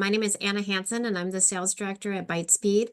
My name is Anna Hansen, and I'm the sales director at ByteSpeed.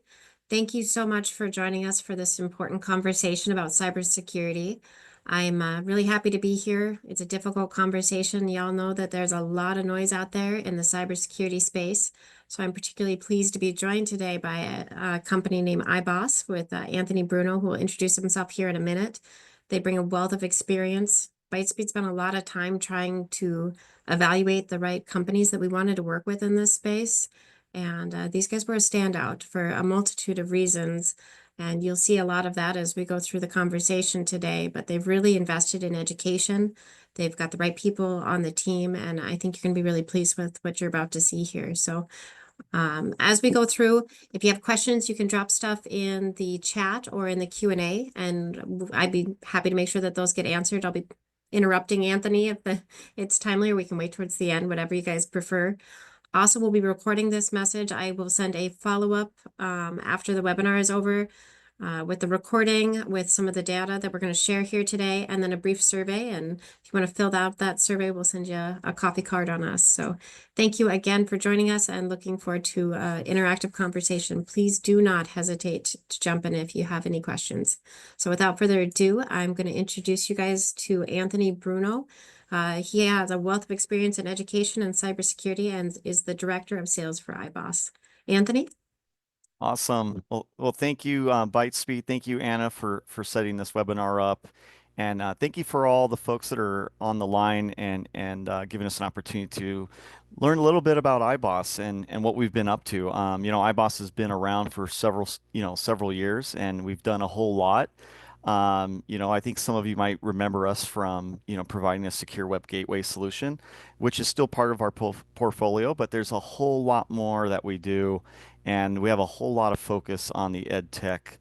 Thank you so much for joining us for this important conversation about cybersecurity. I'm really happy to be here. It's a difficult conversation. Y'all know that there's a lot of noise out there in the cybersecurity space. So I'm particularly pleased to be joined today by a company named iboss with Anthony Bruno, who will introduce himself here in a minute. They bring a wealth of experience. ByteSpeed spent a lot of time trying to evaluate the right companies that we wanted to work with in this space. And these guys were a standout for a multitude of reasons. And you'll see a lot of that as we go through the conversation today. But they've really invested in education. They've got the right people on the team. And I think you're going to be really pleased with what you're about to see here. So as we go through, if you have questions, you can drop stuff in the chat or in the Q&A, and I'd be happy to make sure that those get answered. I'll be interrupting Anthony if it's timely, or we can wait towards the end, whatever you guys prefer. Also, we'll be recording this message. I will send a follow-up after the webinar is over with the recording, with some of the data that we're going to share here today, and then a brief survey. And if you want to fill out that survey, we'll send you a coffee card on us. So thank you again for joining us, and looking forward to interactive conversation. Please do not hesitate to jump in if you have any questions. So without further ado, I'm going to introduce you guys to Anthony Bruno. He has a wealth of experience in education and cybersecurity and is the director of sales for iboss. Anthony? Awesome. Well, thank you, ByteSpeed. Thank you, Anna, for setting this webinar up, and thank you for all the folks that are on the line and giving us an opportunity to learn a little bit about iboss and what we've been up to. iboss has been around for several years, and we've done a whole lot. I think some of you might remember us from, providing a secure web gateway solution, which is still part of our portfolio, but there's a whole lot more that we do, and we have a whole lot of focus on the ed tech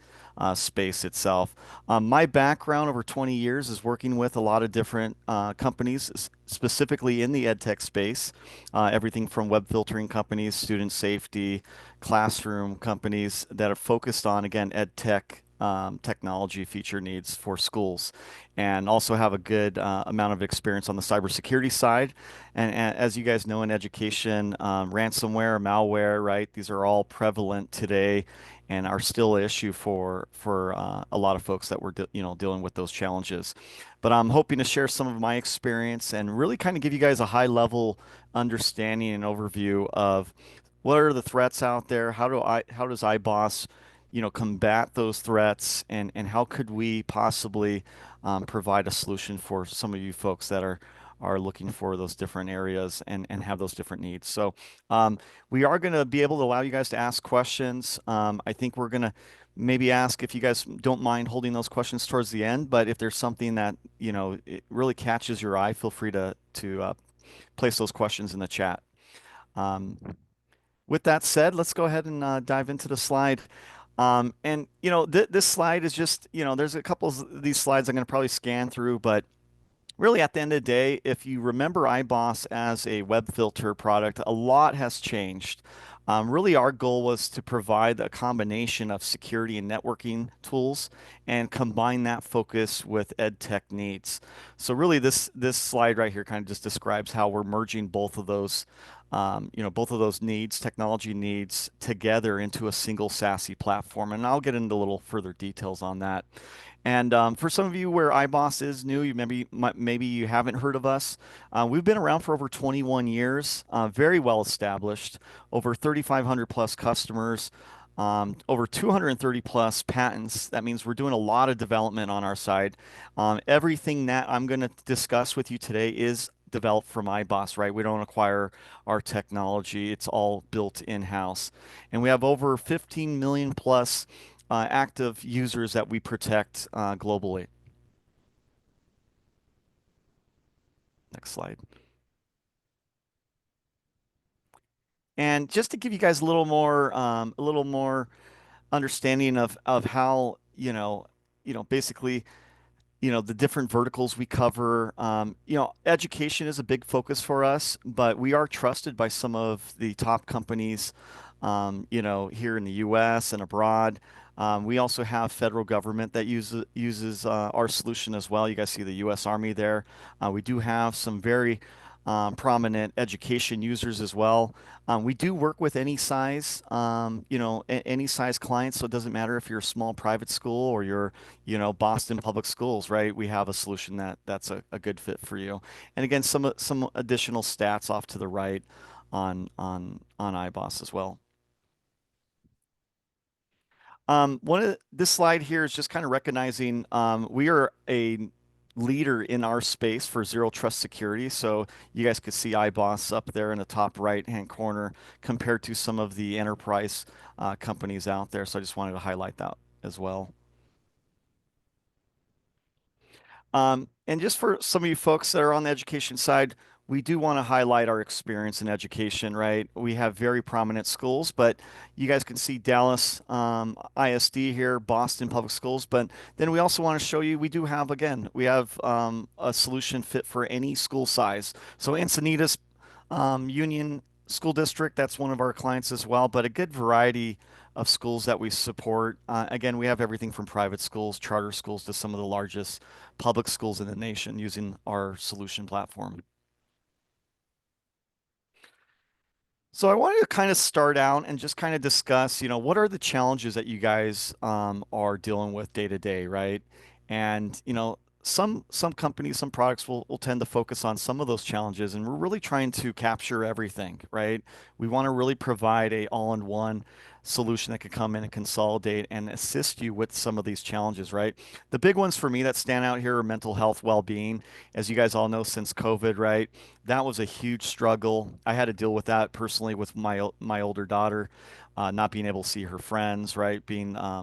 space itself. My background over 20 years is working with a lot of different companies, specifically in the ed tech space, everything from web filtering companies, student safety, classroom companies that are focused on, again, ed tech technology feature needs for schools, and also have a good amount of experience on the cybersecurity side. And as you guys know, in education, ransomware, malware, right? These are all prevalent today and are still an issue for a lot of folks that were dealing with those challenges. But I'm hoping to share some of my experience and really kind of give you guys a high level understanding and overview of what are the threats out there, how does iboss combat those threats, and how could we possibly provide a solution for some of you folks that are looking for those different areas and have those different needs. So we are going to be able to allow you guys to ask questions. I think we're going to maybe ask if you guys don't mind holding those questions towards the end, but if there's something that, it really catches your eye, feel free to place those questions in the chat. With that said, let's go ahead and dive into the slide. And this slide is just, there's a couple of these slides I'm going to probably scan through, but really at the end of the day, if you remember iboss as a web filter product, a lot has changed. Really, our goal was to provide a combination of security and networking tools and combine that focus with ed tech needs. So really, this slide right here kind of just describes how we're merging both of those needs, technology needs, together into a single SASE platform. And I'll get into a little further details on that. And for some of you where iboss is new, maybe you haven't heard of us. We've been around for over 21 years, very well established, over 3,500 plus customers, over 230 plus patents. That means we're doing a lot of development on our side. Everything that I'm going to discuss with you today is developed from iboss, right? We don't acquire our technology. It's all built in-house. And we have over 15 million plus active users that we protect globally. Next slide. And just to give you guys a little more understanding of how basically the different verticals we cover. Education is a big focus for us, but we are trusted by some of the top companies, here in the U.S. and abroad. We also have federal government that uses our solution as well. You guys see the U.S. Army there. We do have some very prominent education users as well. We do work with any size, any size clients. So it doesn't matter if you're a small private school or you're, Boston Public Schools, right? We have a solution that's a good fit for you. And again, some additional stats off to the right on iboss as well. This slide here is just kind of recognizing we are a leader in our space for zero trust security. So you guys could see iboss up there in the top right-hand corner compared to some of the enterprise companies out there. So I just wanted to highlight that as well. And just for some of you folks that are on the education side, we do want to highlight our experience in education, right? We have very prominent schools, but you guys can see Dallas ISD here, Boston Public Schools, but then we also want to show you we do have, again, we have a solution fit for any school size. So Encinitas Union School District, that's one of our clients as well, but a good variety of schools that we support. Again, we have everything from private schools, charter schools, to some of the largest public schools in the nation using our solution platform. So I wanted to kind of start out and just kind of discuss, what are the challenges that you guys are dealing with day to day, right? And some companies, some products will tend to focus on some of those challenges, and we're really trying to capture everything, right? We want to really provide a all-in-one solution that could come in and consolidate and assist you with some of these challenges, right? The big ones for me that stand out here are mental health, well-being. As you guys all know, since COVID, right? That was a huge struggle. I had to deal with that personally with my older daughter, not being able to see her friends, right? Being, at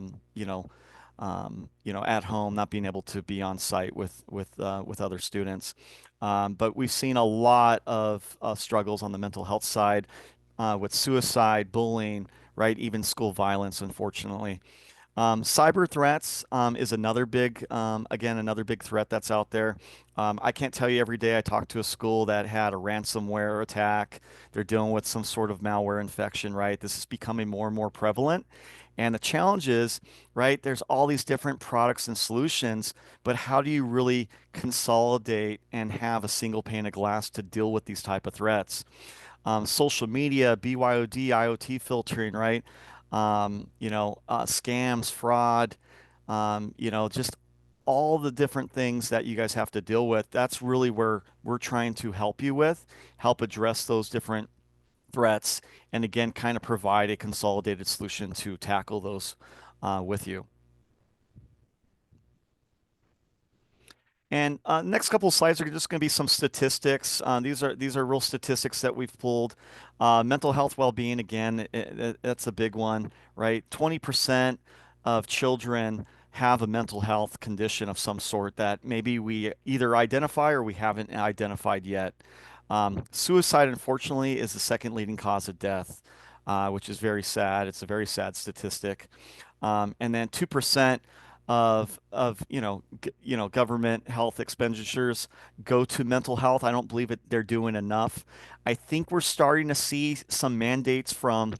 home, not being able to be on site with other students. But we've seen a lot of struggles on the mental health side with suicide, bullying, right? Even school violence, unfortunately. Cyber threats is again, another big threat that's out there. I can't tell you every day I talk to a school that had a ransomware attack. They're dealing with some sort of malware infection, right? This is becoming more and more prevalent. And the challenge is, right, there's all these different products and solutions, but how do you really consolidate and have a single pane of glass to deal with these type of threats? Social media, BYOD, IoT filtering, right? Scams, fraud, just all the different things that you guys have to deal with. That's really where we're trying to help you with, help address those different threats, and again, kind of provide a consolidated solution to tackle those with you. And next couple of slides are just going to be some statistics. These are real statistics that we've pulled. Mental health well-being, again, that's a big one, right? 20% of children have a mental health condition of some sort that maybe we either identify or we haven't identified yet. Suicide, unfortunately, is the second leading cause of death, which is very sad. It's a very sad statistic. And then 2% of government health expenditures go to mental health. I don't believe they're doing enough. I think we're starting to see some mandates from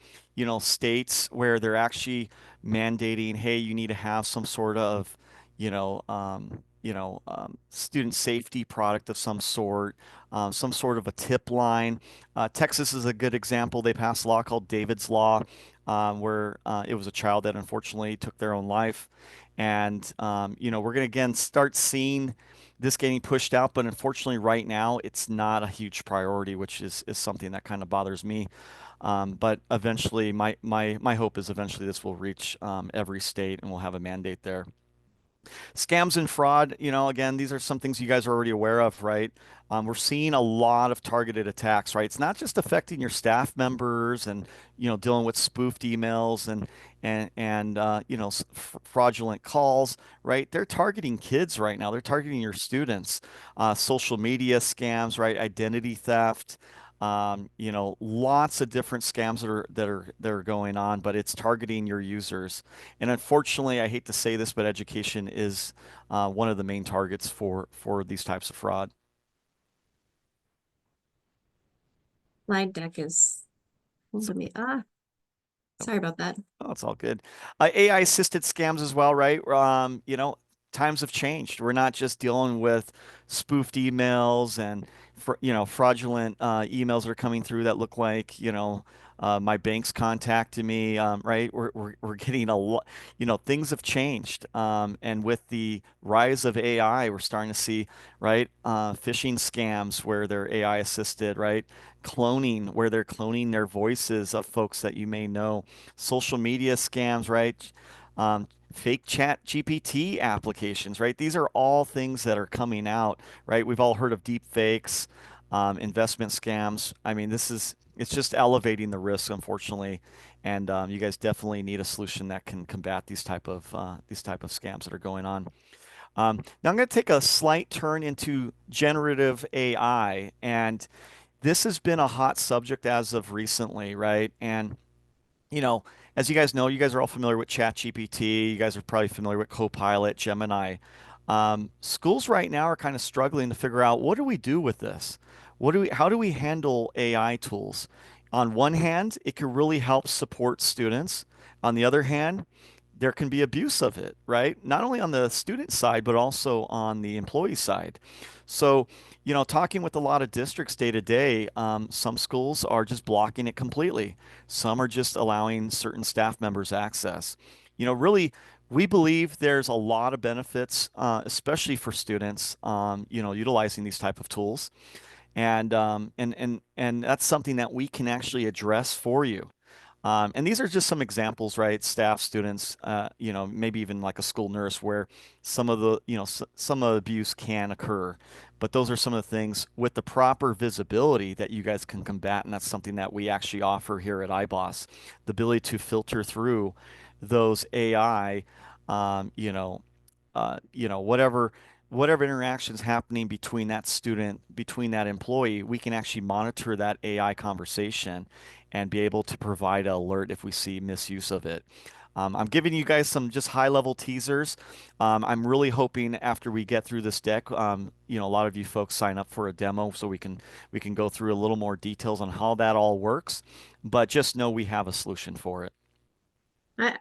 states where they're actually mandating, hey, you need to have some sort of student safety product of some sort of a tip line. Texas is a good example. They passed a law called David's Law, where it was a child that unfortunately took their own life. And, we're going to again start seeing this getting pushed out, but unfortunately right now it's not a huge priority, which is something that kind of bothers me. But eventually my hope is eventually this will reach every state and we'll have a mandate there. Scams and fraud, again, these are some things you guys are already aware of, right? We're seeing a lot of targeted attacks, right? It's not just affecting your staff members and, dealing with spoofed emails and fraudulent calls, right? They're targeting kids right now. They're targeting your students. Social media scams, right? Identity theft. Lots of different scams that are going on, but it's targeting your users. And unfortunately, I hate to say this, but education is one of the main targets for these types of fraud. Slide deck is holding me. Sorry about that. Oh, it's all good. AI assisted scams as well, right? times have changed. We're not just dealing with spoofed emails and fraudulent emails that are coming through that look like, my bank's contacted me, right? We're getting a lot, things have changed. And with the rise of AI, we're starting to see, right, phishing scams where they're AI assisted, right? Cloning, where they're cloning their voices of folks that you may know. Social media scams, right? Fake chat GPT applications, right? These are all things that are coming out, right? We've all heard of deep fakes, investment scams. I mean, it's just elevating the risk, unfortunately. And you guys definitely need a solution that can combat these type of scams that are going on. Now I'm going to take a slight turn into generative AI, and this has been a hot subject as of recently, right? And you know, as you guys know, you guys are all familiar with ChatGPT. You guys are probably familiar with Copilot, Gemini. Schools right now are kind of struggling to figure out what do we do with this? How do we handle AI tools? On one hand, it can really help support students. On the other hand, there can be abuse of it, right? Not only on the student side, but also on the employee side. So, talking with a lot of districts day to day, some schools are just blocking it completely. Some are just allowing certain staff members access. Really, we believe there's a lot of benefits, especially for students, utilizing these type of tools, and that's something that we can actually address for you. And these are just some examples, right? Staff, students, maybe even like a school nurse where some of the abuse can occur. But those are some of the things with the proper visibility that you guys can combat. And that's something that we actually offer here at iboss, the ability to filter through those AI, um, you know, whatever interactions happening between that student, between that employee, we can actually monitor that AI conversation and be able to provide an alert if we see misuse of it. I'm giving you guys some just high level teasers. I'm really hoping after we get through this deck, a lot of you folks sign up for a demo so we can go through a little more details on how that all works. But just know we have a solution for it.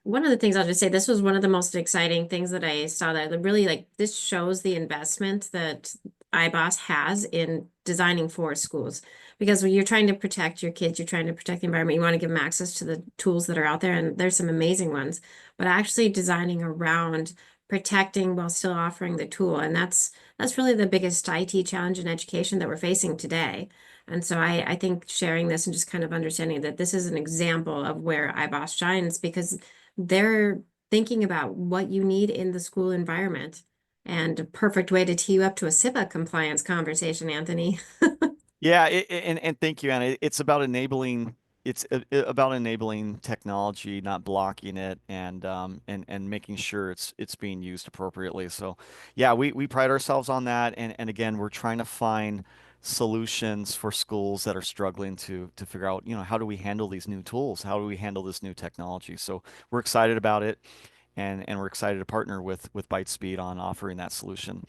One of the things I'll just say, this was one of the most exciting things that I saw that really like this shows the investment that iboss has in designing for schools. Because when you're trying to protect your kids, you're trying to protect the environment, you want to give them access to the tools that are out there, and there's some amazing ones, but actually designing around protecting while still offering the tool. And that's really the biggest IT challenge in education that we're facing today. And so I think sharing this and just kind of understanding that this is an example of where iboss shines because they're thinking about what you need in the school environment. And a perfect way to tee you up to a SIPA compliance conversation, Anthony. Yeah, and thank you, Anna. It's about enabling. About enabling technology, not blocking it, and making sure it's being used appropriately. So, yeah, we pride ourselves on that. And again, we're trying to find solutions for schools that are struggling to figure out, how do we handle these new tools? How do we handle this new technology? So we're excited about it, and we're excited to partner with ByteSpeed on offering that solution.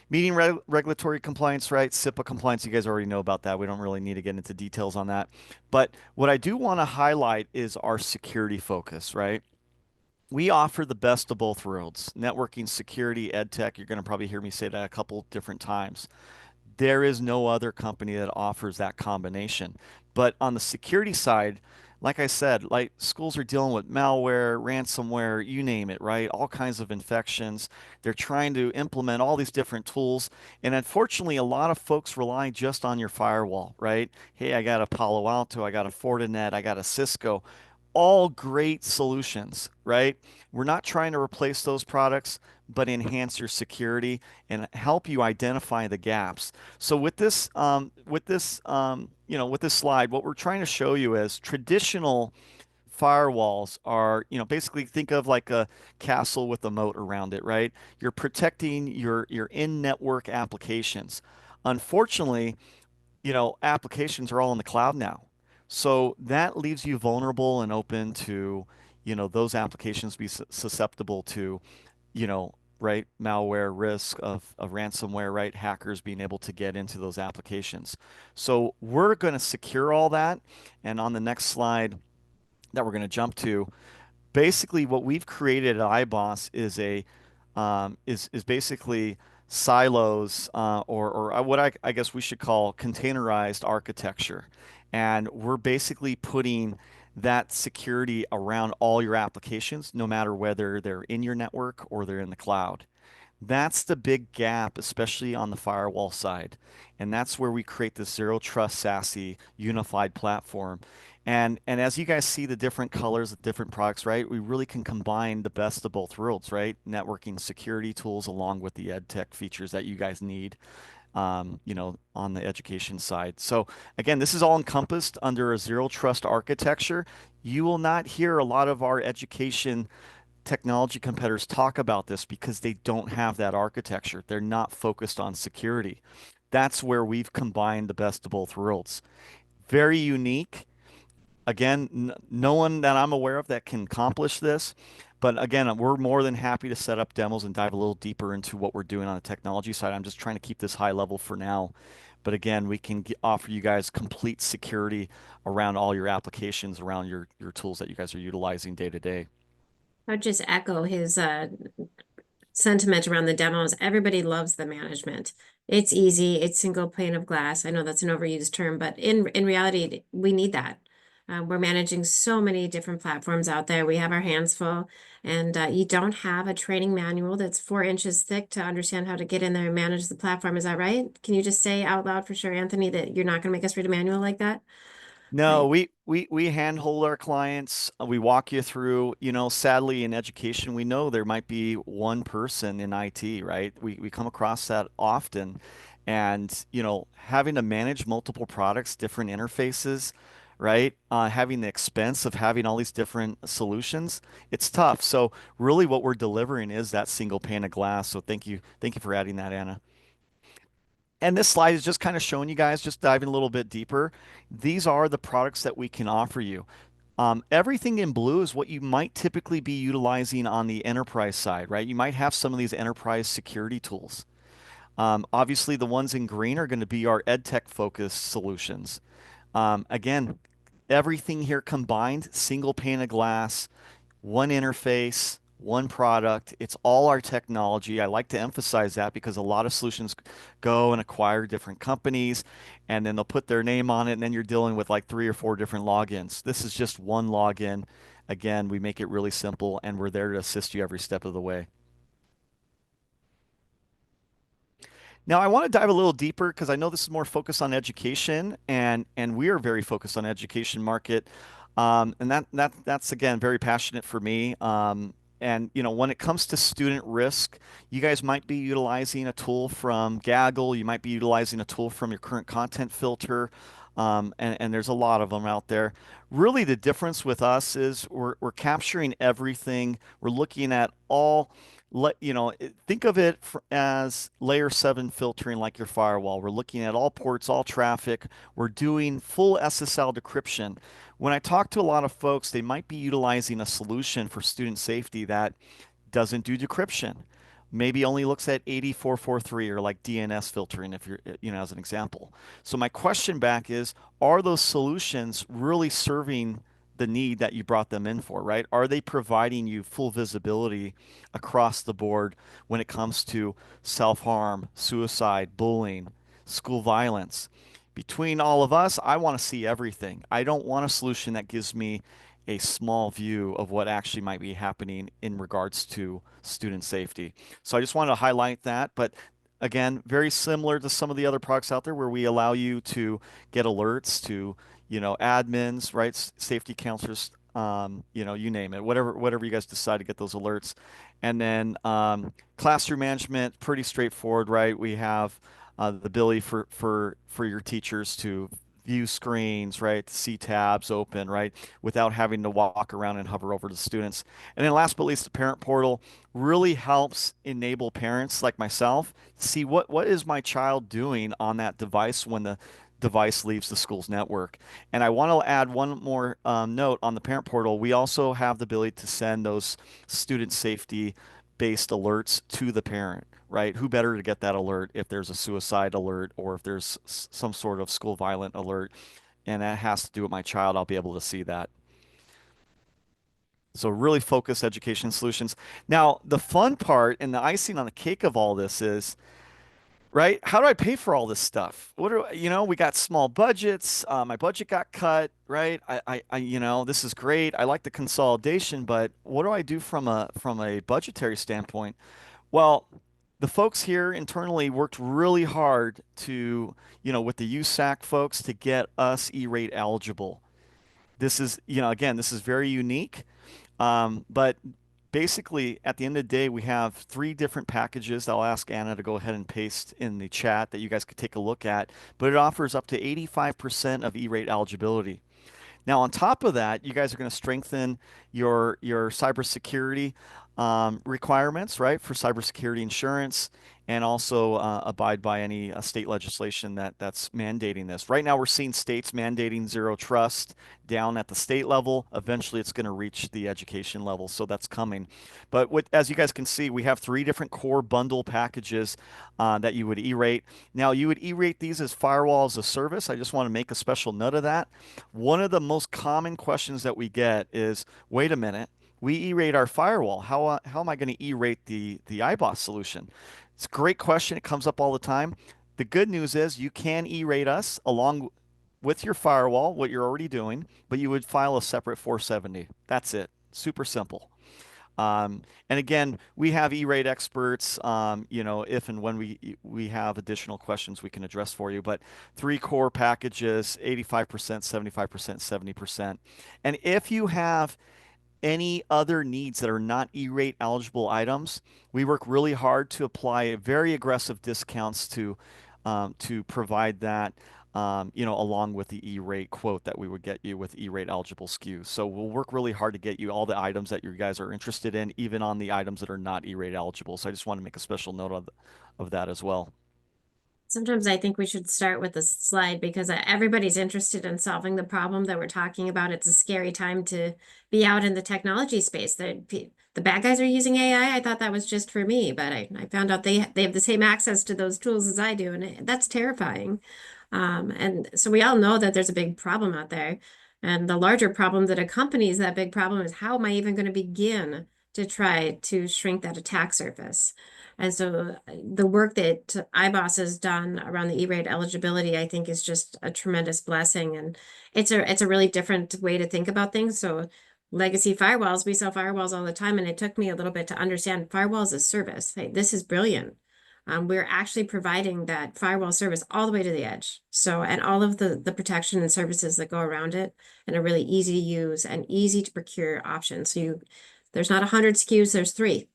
Meeting regulatory compliance, right? SIPA compliance, you guys already know about that. We don't really need to get into details on that. But what I do want to highlight is our security focus, right? We offer the best of both worlds, networking, security, ed tech. You're going to probably hear me say that a couple different times. There is no other company that offers that combination. But on the security side, like I said, like schools are dealing with malware, ransomware, you name it, right? All kinds of infections. They're trying to implement all these different tools. And unfortunately, a lot of folks rely just on your firewall, right? Hey, I got a Palo Alto, I got a Fortinet, I got a Cisco. All great solutions, right? We're not trying to replace those products, but enhance your security and help you identify the gaps. So with this slide, what we're trying to show you is traditional firewalls are, basically think of like a castle with a moat around it, right? You're protecting your in-network applications. Unfortunately, applications are all in the cloud now. So that leaves you vulnerable and open to, those applications be susceptible to, right, malware risk of ransomware, right, hackers being able to get into those applications. So we're going to secure all that. And on the next slide that we're going to jump to, basically what we've created at iboss is a is basically silos or what I guess we should call containerized architecture. And we're basically putting that security around all your applications, no matter whether they're in your network or they're in the cloud. That's the big gap, especially on the firewall side. And that's where we create this Zero Trust SASE unified platform. And as you guys see the different colors of different products, right? We really can combine the best of both worlds, right? Networking security tools along with the ed tech features that you guys need, on the education side. So again, this is all encompassed under a Zero Trust architecture. You will not hear a lot of our education technology competitors talk about this because they don't have that architecture. They're not focused on security. That's where we've combined the best of both worlds. Very unique. Again, no one that I'm aware of that can accomplish this. But again, we're more than happy to set up demos and dive a little deeper into what we're doing on the technology side. I'm just trying to keep this high level for now. But again, we can offer you guys complete security around all your applications, around your tools that you guys are utilizing day to day. I'll just echo his sentiment around the demos. Everybody loves the management. It's easy. It's single pane of glass. I know that's an overused term, but in reality, we need that. We're managing so many different platforms out there. We have our hands full, and you don't have a training manual that's 4 inches thick to understand how to get in there and manage the platform. Is that right? Can you just say out loud for sure, Anthony, that you're not going to make us read a manual like that? No, Right. we handhold our clients. We walk you through, sadly in education, we know there might be one person in IT, right? We come across that often. And, having to manage multiple products, different interfaces, right? Having the expense of having all these different solutions, it's tough. So really what we're delivering is that single pane of glass. So thank you. Thank you for adding that, Anna. And this slide is just kind of showing you guys, just diving a little bit deeper. These are the products that we can offer you. Everything in blue is what you might typically be utilizing on the enterprise side, right? You might have some of these enterprise security tools. Obviously, the ones in green are going to be our EdTech focused solutions. Again, everything here combined, single pane of glass, one interface, one product. It's all our technology. I like to emphasize that because a lot of solutions go and acquire different companies and then they'll put their name on it and then you're dealing with like 3 or 4 different logins. This is just one login. Again, we make it really simple and we're there to assist you every step of the way. Now, I want to dive a little deeper because I know this is more focused on education, and we are very focused on education market, and that's again very passionate for me. And when it comes to student risk, you guys might be utilizing a tool from Gaggle, you might be utilizing a tool from your current content filter, and there's a lot of them out there. Really, the difference with us is we're capturing everything. We're looking at all think of it as layer 7 filtering like your firewall. We're looking at all ports, all traffic. We're doing full SSL decryption. When I talk to a lot of folks, they might be utilizing a solution for student safety that doesn't do decryption. Maybe only looks at 8443 or like DNS filtering, if you're, as an example. So my question back is, are those solutions really serving the need that you brought them in for, right? Are they providing you full visibility across the board when it comes to self-harm, suicide, bullying, school violence? Between all of us, I want to see everything. I don't want a solution that gives me a small view of what actually might be happening in regards to student safety. So I just wanted to highlight that. But again, very similar to some of the other products out there where we allow you to get alerts to, admins, right? Safety counselors, you name it, whatever you guys decide to get those alerts. And then classroom management, pretty straightforward, right? We have the ability for your teachers to view screens, right? See tabs open, right? Without having to walk around and hover over the students. And then last but least, the parent portal really helps enable parents like myself to see what is my child doing on that device when the device leaves the school's network. And I want to add one more note on the parent portal. We also have the ability to send those student safety based alerts to the parent, right? Who better to get that alert if there's a suicide alert or if there's some sort of school violent alert and that has to do with my child, I'll be able to see that. So really focused education solutions. Now, the fun part and the icing on the cake of all this is, right? How do I pay for all this stuff? We got small budgets. My budget got cut, right? This is great. I like the consolidation, but what do I do from a budgetary standpoint? Well, the folks here internally worked really hard to, with the USAC folks to get us E-rate eligible. This is, again, this is very unique. But basically, at the end of the day, we have three different packages. I'll ask Anna to go ahead and paste in the chat that you guys could take a look at. But it offers up to 85% of E-rate eligibility. Now, on top of that, you guys are going to strengthen your cybersecurity requirements, right, for cybersecurity insurance, and also abide by any state legislation that's mandating this. Right now, we're seeing states mandating zero trust down at the state level. Eventually, it's going to reach the education level, so that's coming. But as you guys can see, we have three different core bundle packages that you would E-rate. Now, you would E-rate these as firewall as a service. I just want to make a special note of that. One of the most common questions that we get is, wait a minute, we E-rate our firewall. How am I going to E-rate the iboss solution? It's a great question. It comes up all the time. The good news is you can E-rate us along with your firewall, what you're already doing, but you would file a separate 470. That's it. Super simple. And again, we have E-rate experts, if and when we have additional questions we can address for you. But three core packages, 85%, 75%, 70%. And if you have any other needs that are not E-rate eligible items, we work really hard to apply very aggressive discounts to provide that, along with the E-rate quote that we would get you with E-rate eligible SKUs. So we'll work really hard to get you all the items that you guys are interested in, even on the items that are not E-rate eligible. So I just want to make a special note of that as well. Sometimes I think we should start with this slide because everybody's interested in solving the problem that we're talking about. It's a scary time to be out in the technology space. The bad guys are using AI. I thought that was just for me, but I found out they have the same access to those tools as I do, and that's terrifying. And so we all know that there's a big problem out there. And the larger problem that accompanies that big problem is, how am I even going to begin to try to shrink that attack surface? And so the work that iboss has done around the E-rate eligibility, I think, is just a tremendous blessing. And it's a really different way to think about things. So legacy firewalls, we sell firewalls all the time, and it took me a little bit to understand firewalls as a service. Hey, this is brilliant. We're actually providing that firewall service all the way to the edge. So, and all of the protection and services that go around it, and a really easy to use and easy to procure option. So there's not 100 SKUs, there's three.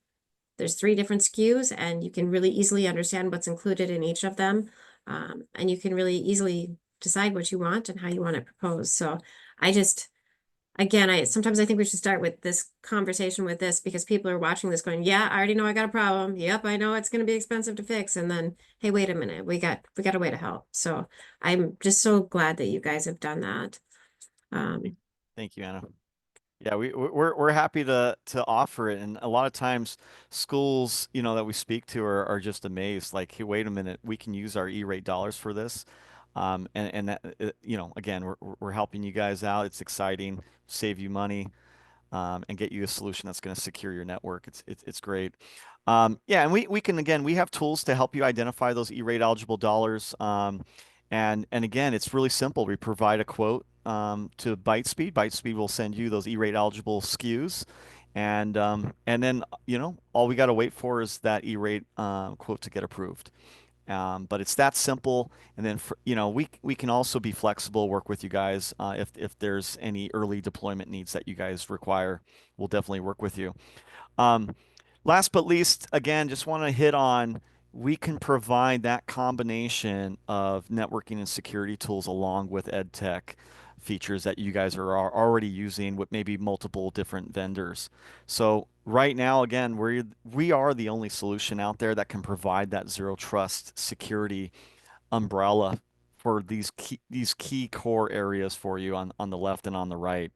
There's three different SKUs, and you can really easily understand what's included in each of them. And you can really easily decide what you want and how you want to propose. So I just, again, sometimes I think we should start with this conversation with this, because people are watching this going, yeah, I already know I got a problem. Yep, I know it's going to be expensive to fix. And then, hey, wait a minute, we got a way to help. So I'm just so glad that you guys have done that. Thank you, Anna. Yeah, we're happy to offer it, and a lot of times schools, that we speak to are just amazed. Like, hey, wait a minute, we can use our E-rate dollars for this, and that again, we're helping you guys out. It's exciting, save you money, and get you a solution that's going to secure your network. It's great. Yeah, and we can, again, we have tools to help you identify those E-rate eligible dollars. And again, it's really simple. We provide a quote to ByteSpeed. ByteSpeed will send you those E-rate eligible SKUs. And then, all we got to wait for is that E-rate quote to get approved. But it's that simple. And then, we can also be flexible, work with you guys if there's any early deployment needs that you guys require. We'll definitely work with you. Um, Last but least, again, just want to hit on, we can provide that combination of networking and security tools along with ed tech features that you guys are already using with maybe multiple different vendors. So right now, again, we are the only solution out there that can provide that zero trust security umbrella for these key core areas for you on the left and on the right.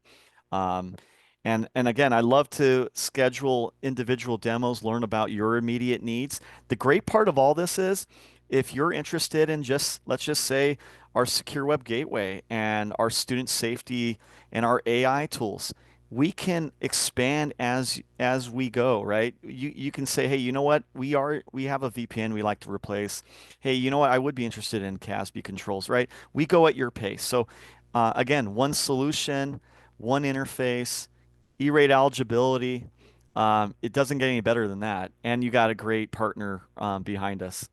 Um, and again, I love to schedule individual demos, learn about your immediate needs. The great part of all this is, if you're interested in just, let's just say, our secure web gateway and our student safety and our AI tools, we can expand as we go, right? You can say, hey, you know what? We have a VPN we like to replace. Hey, you know what? I would be interested in CASB controls, right? We go at your pace. So again, one solution, one interface, E-rate eligibility. It doesn't get any better than that. And you got a great partner behind us.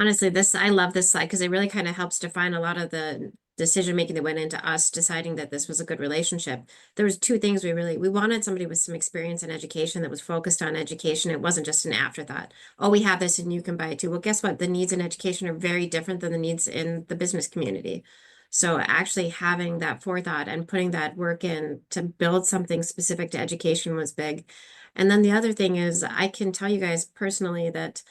Honestly, I love this slide because it really kind of helps define a lot of the decision making that went into us deciding that this was a good relationship. There was two things we wanted somebody with some experience in education that was focused on education. It wasn't just an afterthought. Oh, we have this and you can buy it too. Well, guess what? The needs in education are very different than the needs in the business community. So actually having that forethought and putting that work in to build something specific to education was big. And then the other thing is I can tell you guys personally that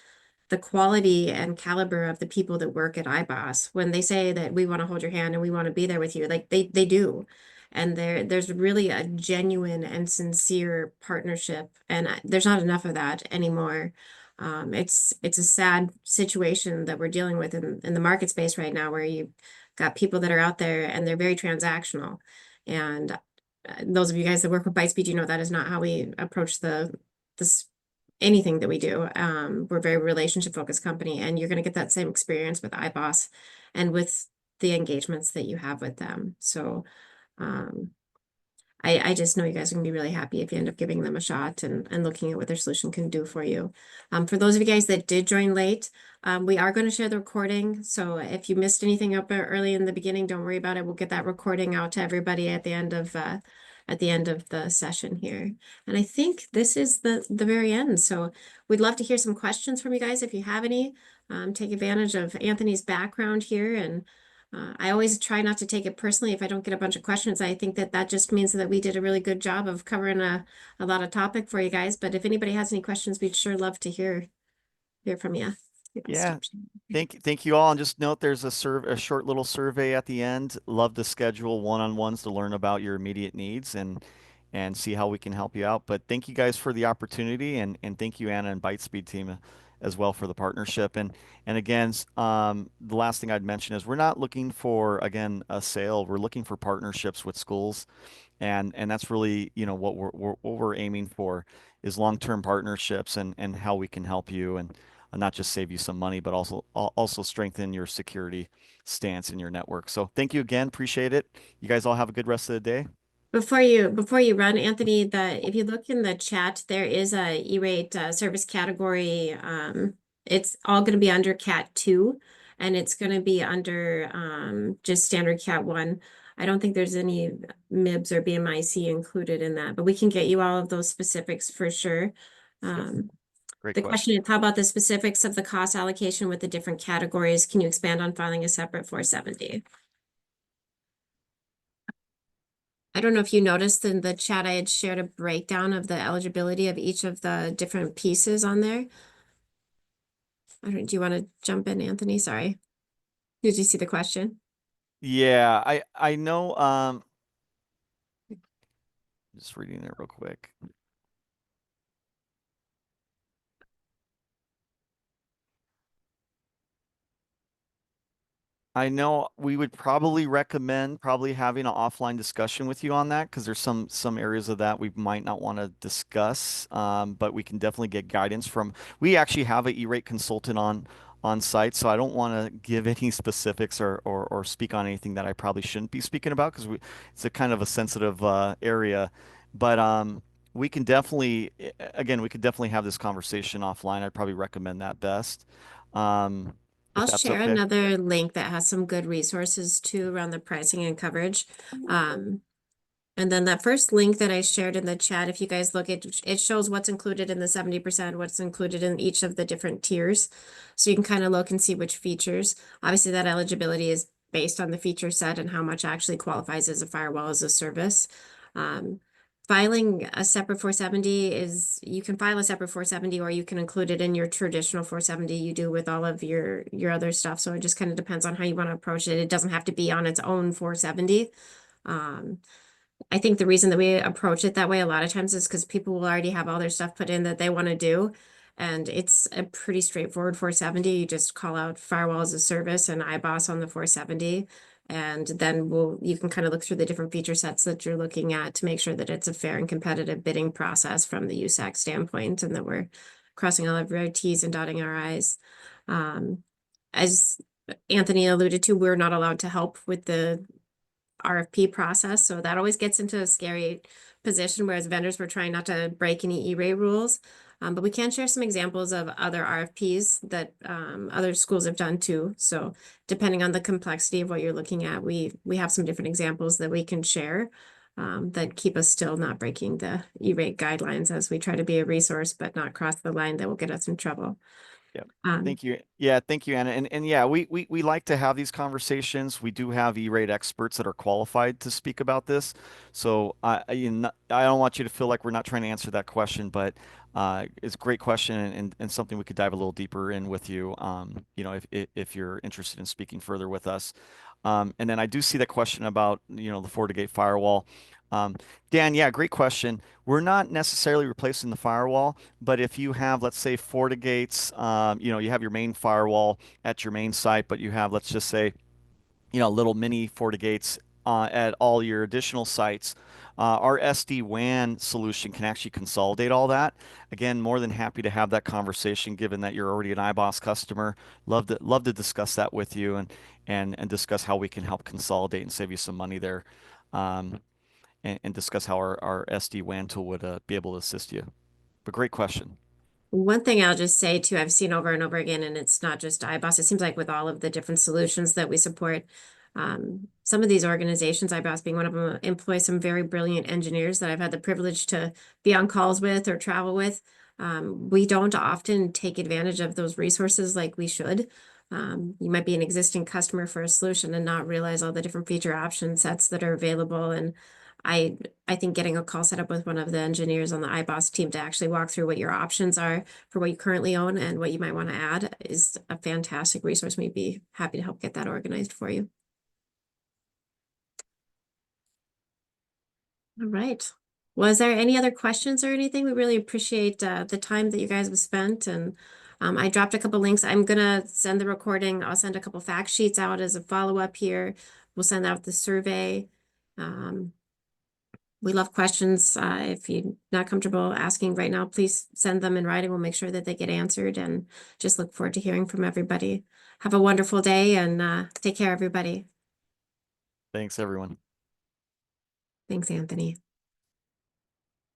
the quality and caliber of the people that work at iboss when they say that we want to hold your hand and we want to be there with you, like they do. And there's really a genuine and sincere partnership, and there's not enough of that anymore. It's a sad situation that we're dealing with in the market space right now, where you got people that are out there and they're very transactional. And those of you guys that work with ByteSpeed, you know that is not how we approach the anything that we do. We're a very relationship focused company, and you're going to get that same experience with iBoss and with the engagements that you have with them. So um, I just know you guys are gonna be really happy if you end up giving them a shot and looking at what their solution can do for you. For those of you guys that did join late, we are going to share the recording. So if you missed anything up early in the beginning, don't worry about it. We'll get that recording out to everybody at the end of the session here. And I think this is the very end. So we'd love to hear some questions from you guys if you have any. Take advantage of Anthony's background here, and I always try not to take it personally if I don't get a bunch of questions. I think that just means that we did a really good job of covering a lot of topic for you guys. But if anybody has any questions, we'd sure love to hear from you. I'll Yeah. stop sharing. Thank you all. And just note there's a short little survey at the end. Love to schedule one-on-ones to learn about your immediate needs and see how we can help you out. But thank you guys for the opportunity, and thank you, Anna and ByteSpeed team as well for the partnership. And again, the last thing I'd mention is we're not looking for, again, a sale. We're looking for partnerships with schools, and that's really, what we're aiming for is long-term partnerships and how we can help you and not just save you some money, but also strengthen your security stance in your network. So thank you again. Appreciate it. You guys all have a good rest of the day. Before you run, Anthony, if you look in the chat, there is a E-rate service category. It's all going to be under Cat 2, and it's going to be under just standard Cat 1. I don't think there's any MIBs or BMIC included in that, but we can get you all of those specifics for sure. Great The question. question is, how about the specifics of the cost allocation with the different categories? Can you expand on filing a separate 470? I don't know if you noticed in the chat, I had shared a breakdown of the eligibility of each of the different pieces on there. Do you want to jump in, Anthony? Sorry. Did you see the question? Yeah, I know. Just reading it real quick. I know we would probably recommend having an offline discussion with you on that because there's some areas of that we might not want to discuss, but we can definitely get guidance from. We actually have an E-rate consultant on site, so I don't want to give any specifics or speak on anything that I probably shouldn't be speaking about because it's a kind of a sensitive area. But we can definitely, again, we could definitely have this conversation offline. I'd probably recommend that best, if I'll that's share okay. another link that has some good resources too around the pricing and coverage. And then that first link that I shared in the chat, if you guys look, it shows what's included in the 70%, what's included in each of the different tiers. So you can kind of look and see which features. Obviously, that eligibility is based on the feature set and how much actually qualifies as a firewall as a service. Um, Filing a separate 470 is, you can file a separate 470 or you can include it in your traditional 470 you do with all of your other stuff. So it just kind of depends on how you want to approach it. It doesn't have to be on its own 470. I think the reason that we approach it that way a lot of times is because people will already have all their stuff put in that they want to do. And it's a pretty straightforward 470. You just call out firewall as a service and iboss on the 470. And then you can kind of look through the different feature sets that you're looking at to make sure that it's a fair and competitive bidding process from the USAC standpoint, and that we're crossing all of our T's and dotting our I's. As Anthony alluded to, we're not allowed to help with the RFP process, so that always gets into a scary position, whereas vendors were trying not to break any E-rate rules. But we can share some examples of other RFPs that other schools have done too. So depending on the complexity of what you're looking at, we have some different examples that we can share that keep us still not breaking the E-rate guidelines, as we try to be a resource but not cross the line that will get us in trouble. Yeah. Um, Thank you. Yeah, thank you, Anna. And yeah, we like to have these conversations. We do have E-rate experts that are qualified to speak about this. So I don't want you to feel like we're not trying to answer that question, but it's a great question, and something we could dive a little deeper in with you. If you're interested in speaking further with us. And then I do see that question about, the FortiGate firewall. Dan, yeah, great question. We're not necessarily replacing the firewall, but if you have, let's say, FortiGates, you have your main firewall at your main site, but you have, let's just say, little mini FortiGates at all your additional sites. Our SD-WAN solution can actually consolidate all that. Again, more than happy to have that conversation, given that you're already an iboss customer. Love to discuss that with you and discuss how we can help consolidate and save you some money there. Um, and discuss how our SD-WAN tool would be able to assist you. But great question. One thing I'll just say too, I've seen over and over again, and it's not just iboss. It seems like with all of the different solutions that we support, some of these organizations, iboss being one of them, employ some very brilliant engineers that I've had the privilege to be on calls with or travel with. We don't often take advantage of those resources like we should. You might be an existing customer for a solution and not realize all the different feature option sets that are available. And I think getting a call set up with one of the engineers on the iboss team to actually walk through what your options are for what you currently own and what you might want to add is a fantastic resource. We'd be happy to help get that organized for you. All right. Was there any other questions or anything? We really appreciate the time that you guys have spent, and I dropped a couple links. I'm gonna send the recording. I'll send a couple fact sheets out as a follow-up here. We'll send out the survey. We love questions. If you're not comfortable asking right now, please send them in writing. We'll make sure that they get answered, and just look forward to hearing from everybody. Have a wonderful day, and take care, everybody. Thanks, everyone. Thanks, Anthony.